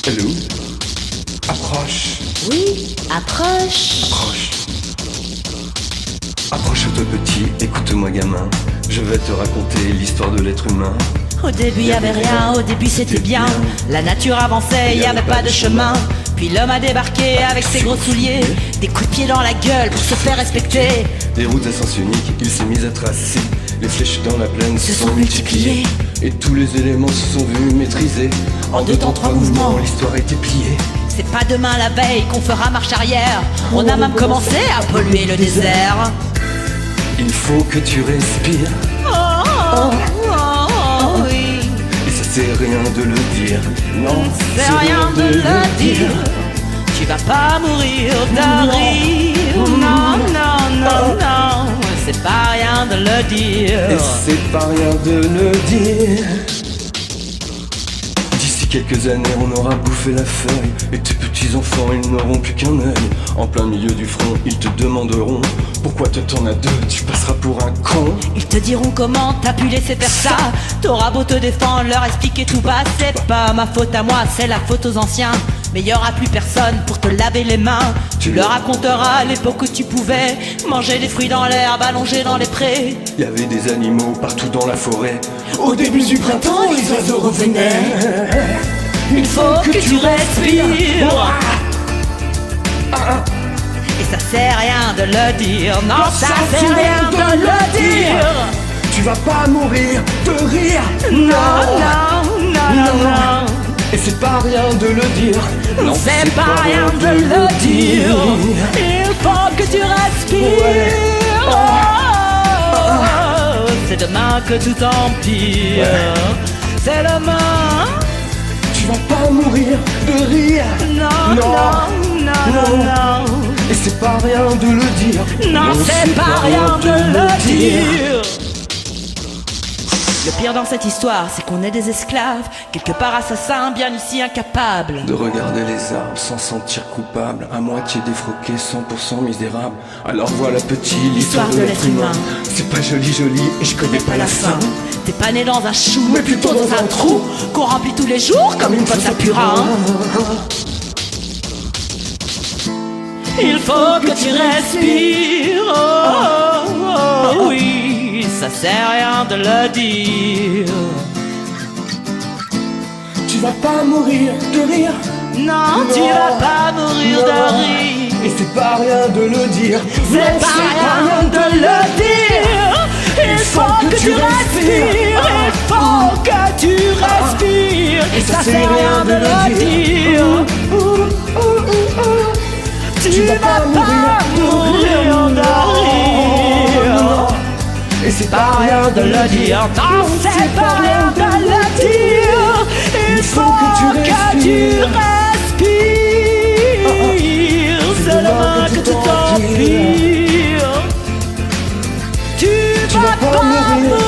Hello. Approche. Oui, approche. Approche. Approche-toi petit, écoute-moi gamin. Je vais te raconter l'histoire de l'être humain. Au début y avait rien, au début c'était bien. La nature avançait, y avait pas de chemin. Puis l'homme a débarqué avec ses gros souliers, des coups de pied dans la gueule pour se faire respecter. Des routes à sens unique, il s'est mis à tracer. Les flèches dans la plaine se sont multipliées. Et tous les éléments se sont vus maîtrisés. En deux temps, trois mouvements, l'histoire a été pliée. C'est pas demain la veille qu'on fera marche arrière. On a même commencé à polluer le désert. Il faut que tu respires. Oui. Et ça c'est rien de le dire. Non, C'est rien de le dire. Tu vas pas mourir de rire. Non, non, non, non. C'est pas rien de le dire. Et c'est pas rien de le dire. D'ici quelques années on aura bouffé la feuille. Et tes petits enfants ils n'auront plus qu'un œil. En plein milieu du front ils te demanderont pourquoi te t'en as deux, tu passeras pour un con. Ils te diront comment t'as pu laisser faire ça. T'auras beau te défendre, leur expliquer tout bas. C'est pas ma faute à moi, c'est la faute aux anciens. Mais y aura plus personne pour te laver les mains. Tu leur raconteras l'époque où tu pouvais manger des fruits dans l'herbe, allongés dans les prés. Il y avait des animaux partout dans la forêt. Au début du printemps les oiseaux revenaient. Il faut que tu respires. Et ça sert rien de le dire. Non, ça sert rien de le dire. Tu vas pas mourir de rire. Non, non, non, non, non. Et c'est pas rien de le dire. Non, c'est pas rien de le dire. Il faut que tu respires. C'est demain que tout empire. C'est demain. Tu vas pas mourir de rire. Non, non, non, non, non. Et c'est pas rien de le dire. Non, c'est pas rien de le dire. Le pire dans cette histoire, c'est qu'on est des esclaves, quelque part assassins, bien ici incapables de regarder les arbres sans sentir coupable, à moitié défroqué, 100% misérable. Alors voilà petit, l'histoire de l'être humain. C'est pas joli joli et je connais pas la fin. T'es pas né dans un chou, mais plutôt dans un trou qu'on remplit tous les jours comme une fosse à purin. Il faut que tu respires. Oui, ça sert rien de le dire. Tu vas pas mourir de rire. Non, tu vas pas mourir de rire. Et c'est pas rien de le dire. C'est pas rien de le dire. Il faut que tu respires. Il faut que tu respires. Et ça sert rien de le dire. Tu vas pas mourir de rire. Et c'est pas rien de le dire. Non, c'est pas rien de le dire. Il faut que tu respires. C'est demain que tout empire. Tu vas pas mourir.